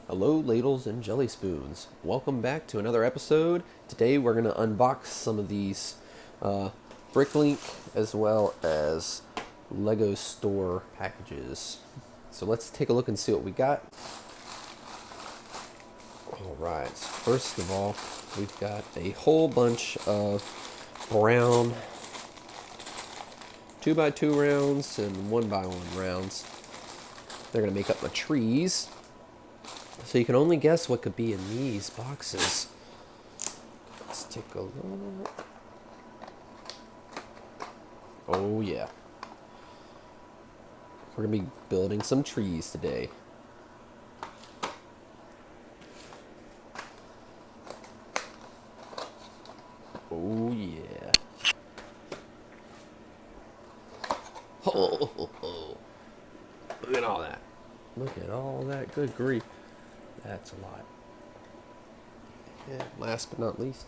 Hello, ladles and jelly spoons. Welcome back to another episode. Today we're going to unbox some of these Bricklink as well as Lego Store packages. So let's take a look and see what we got. Alright, so first of all, we've got a whole bunch of brown 2x2 rounds and 1x1 rounds. They're going to make up my trees. So you can only guess what could be in these boxes. Let's take a look. Oh yeah. We're going to be building some trees today. Oh yeah. Oh. Look at all that. Look at all that. Good grief. That's a lot. And last but not least,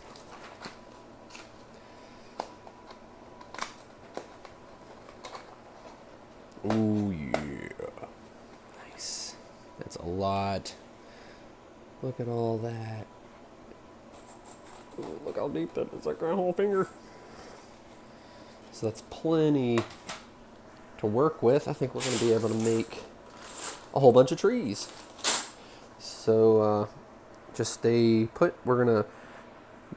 ooh yeah, nice. That's a lot. Look at all that. Ooh, look how deep that is, like my whole finger. So that's plenty to work with. I think we're going to be able to make a whole bunch of trees. So just stay put. We're going to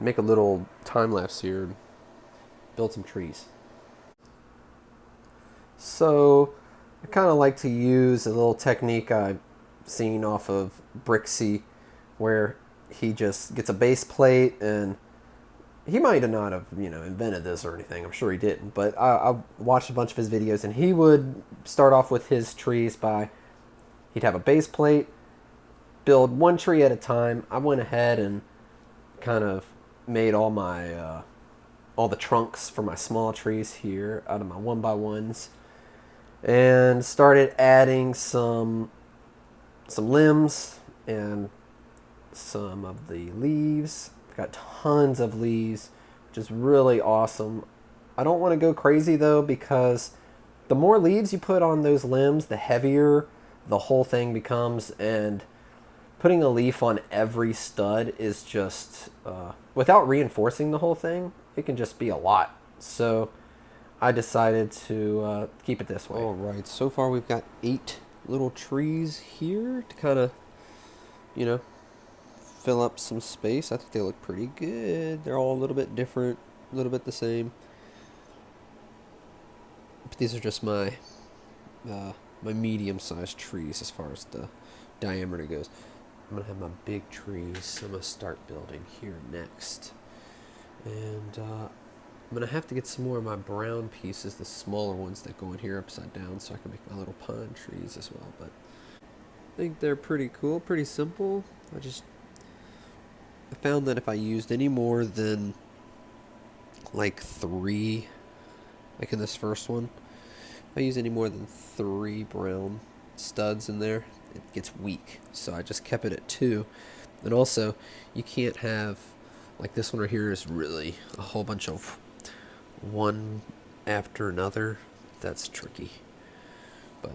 make a little time lapse here and build some trees. So I kind of like to use a little technique I've seen off of Brixie, where he just gets a base plate, and he might not have invented this or anything. I'm sure he didn't, but I watched a bunch of his videos, and he would start off with his trees by he'd have a base plate, build one tree at a time. I went ahead and kind of made all my all the trunks for my small trees here out of my 1x1s, and started adding some limbs and some of the leaves. I've got tons of leaves, which is really awesome. I don't want to go crazy though, because the more leaves you put on those limbs, the heavier the whole thing becomes, and putting a leaf on every stud is just, without reinforcing the whole thing, it can just be a lot. So I decided to keep it this way. All right, so far we've got 8 little trees here to kind of, fill up some space. I think they look pretty good. They're all a little bit different, a little bit the same. But these are just my my medium-sized trees as far as the diameter goes. I'm going to have my big trees I'm going to start building here next. And I'm going to have to get some more of my brown pieces, the smaller ones that go in here upside down, so I can make my little pine trees as well. But I think they're pretty cool, pretty simple. I found that if I used any more than like 3, like in this first one, if I use any more than 3 brown studs in there, it gets weak. So I just kept it at 2. And also, you can't have, like this one right here is really a whole bunch of one after another. That's tricky. But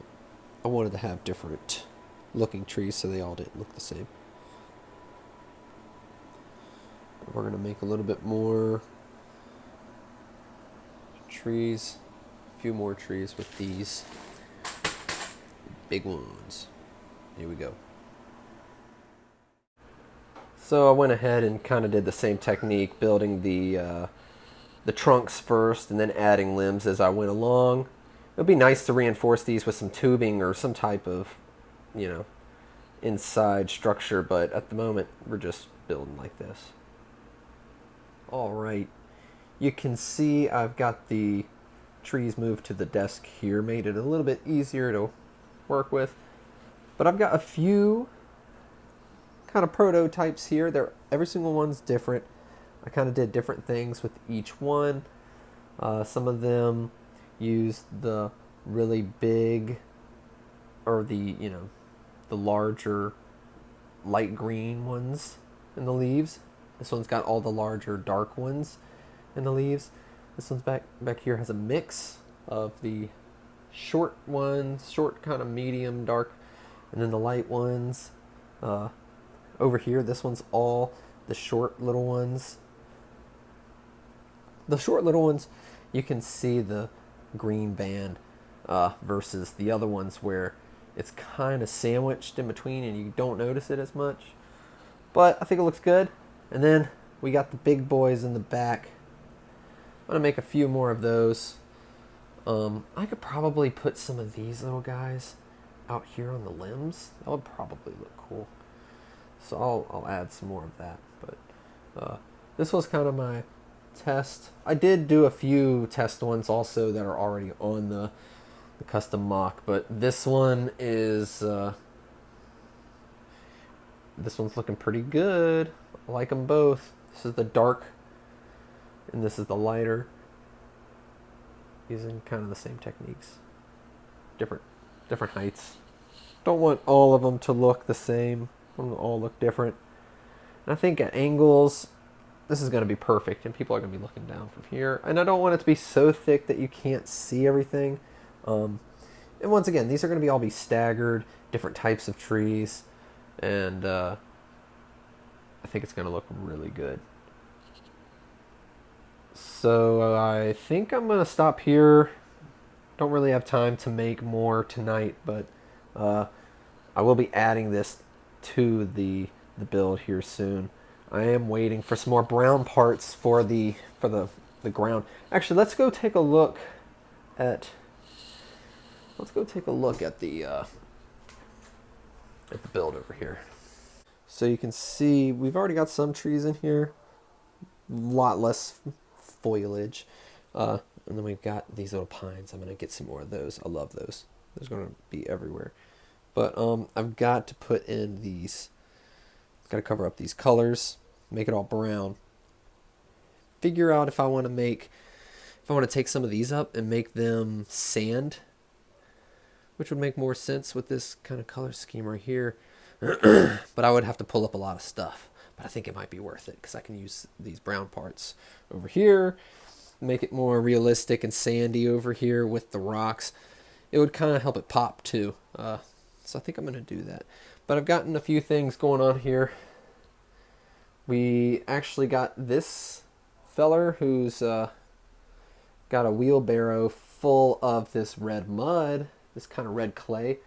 I wanted to have different looking trees so they all didn't look the same. We're going to make a little bit more trees, a few more trees with these big ones. Here we go. So I went ahead and kind of did the same technique, building the trunks first and then adding limbs as I went along. It would be nice to reinforce these with some tubing or some type of, inside structure, but at the moment we're just building like this. All right, you can see I've got the trees moved to the desk here, made it a little bit easier to work with. But I've got a few kind of prototypes here. Every single one's different. I kind of did different things with each one. Some of them used the really big, or the larger light green ones in the leaves. This one's got all the larger dark ones in the leaves. This one's back here has a mix of the short ones, short kind of medium dark, and then the light ones. Over here, this one's all the short little ones. The short little ones, you can see the green band versus the other ones where it's kind of sandwiched in between and you don't notice it as much. But I think it looks good. And then we got the big boys in the back. I'm going to make a few more of those. I could probably put some of these little guys out here on the limbs. That would probably look cool. So I'll add some more of that. But this was kind of my test. I did do a few test ones also that are already on the custom MOC, but this one is this one's looking pretty good. I like them both. This is the dark and this is the lighter, using kind of the same techniques, different heights. Don't want all of them to look the same. I want them to all look different. And I think at angles, this is going to be perfect, and people are going to be looking down from here. And I don't want it to be so thick that you can't see everything. And once again, these are going to all be staggered, different types of trees, and I think it's going to look really good. So I think I'm going to stop here. Don't really have time to make more tonight, but I will be adding this to the build here soon. I am waiting for some more brown parts for the ground. Actually, let's go take a look at the build over here. So you can see we've already got some trees in here, a lot less foliage, and then we've got these little pines. I'm gonna get some more of those. I love those. Those are gonna be everywhere. But I've got to put in these. Got to cover up these colors, make it all brown. Figure out if I want to take some of these up and make them sand, which would make more sense with this kind of color scheme right here. But I would have to pull up a lot of stuff. But I think it might be worth it because I can use these brown parts over here, make it more realistic and sandy over here with the rocks. It would kind of help it pop too. So I think I'm going to do that. But I've gotten a few things going on here. We actually got this feller who's got a wheelbarrow full of this red mud, this kind of red clay,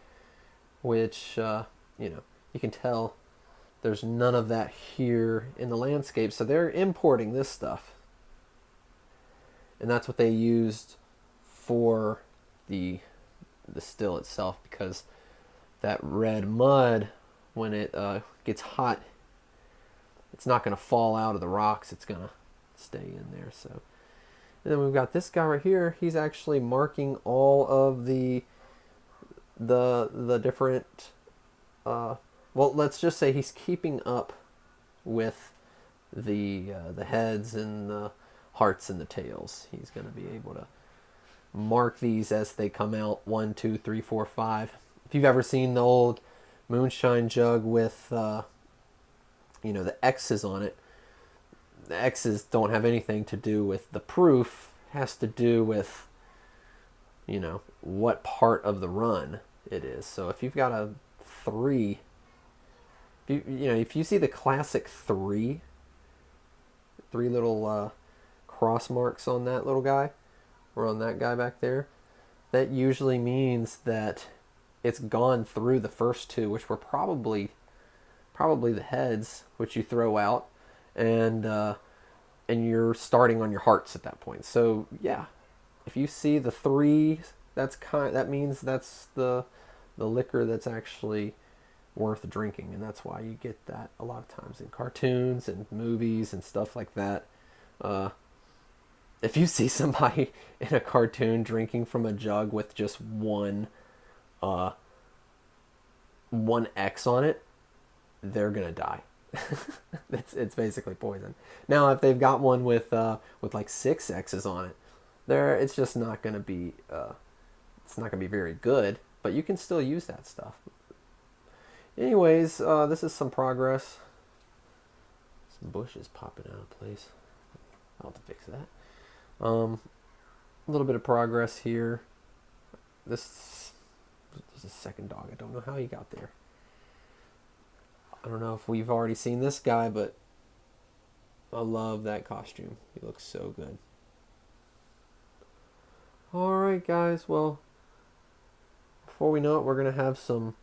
which, you can tell there's none of that here in the landscape. So they're importing this stuff. And that's what they used for the still itself, because that red mud, when it gets hot, it's not going to fall out of the rocks. It's going to stay in there. So, and then we've got this guy right here. He's actually marking all of the different. Well, let's just say he's keeping up with the heads and the hearts and the tails. He's going to be able to mark these as they come out. 1, 2, 3, 4, 5. If you've ever seen the old moonshine jug with, the X's on it, the X's don't have anything to do with the proof. It has to do with, what part of the run it is. So if you've got a 3, if you see the classic 3 little cross marks on that little guy, or on that guy back there, that usually means that it's gone through the first 2, which were probably the heads, which you throw out, and you're starting on your hearts at that point. So yeah, if you see the 3, that means that's the liquor that's actually worth drinking, and that's why you get that a lot of times in cartoons and movies and stuff like that. If you see somebody in a cartoon drinking from a jug with just one X on it, they're gonna die. It's basically poison. Now, if they've got one with like 6 X's on it, it's just not gonna be it's not gonna be very good. But you can still use that stuff. Anyways, this is some progress. Some bushes popping out of place. I'll have to fix that. A little bit of progress here. This is a second dog. I don't know how he got there. I don't know if we've already seen this guy, but I love that costume. He looks so good. Alright guys, well, before we know it, we're going to have some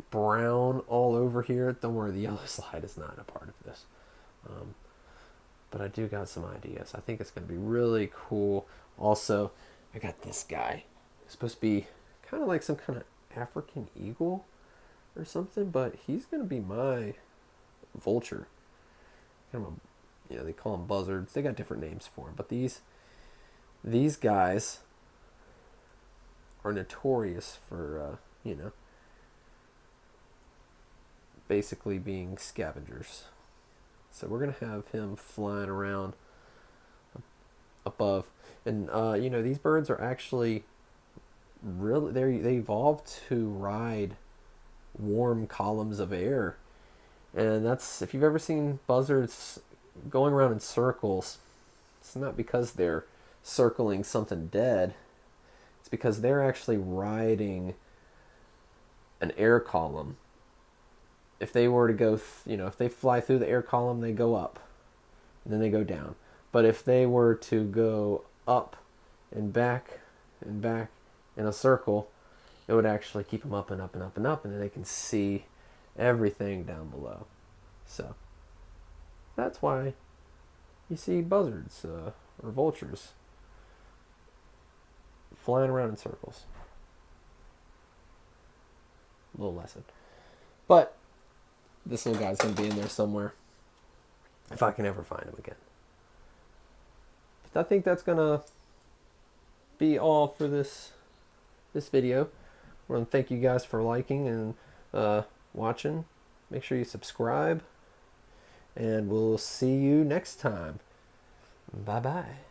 brown all over here. Don't worry, the yellow slide is not a part of this. But I do got some ideas. I think it's going to be really cool. Also, I got this guy. It's supposed to be kind of like some kind of African eagle or something, but he's going to be my vulture. Kind of a, they call them buzzards. They got different names for them, but these guys are notorious for basically being scavengers. So we're gonna have him flying around above, and these birds are actually really they evolved to ride warm columns of air, and that's, if you've ever seen buzzards going around in circles, it's not because they're circling something dead. It's because they're actually riding an air column. If they were to go, if they fly through the air column, they go up, and then they go down. But if they were to go up and back in a circle, it would actually keep them up and up and up and up, and then they can see everything down below. So that's why you see buzzards or vultures flying around in circles. A little lesson. But this little guy's going to be in there somewhere, if I can ever find him again. But I think that's going to be all for this video. I want to thank you guys for liking and watching. Make sure you subscribe, and we'll see you next time. Bye-bye.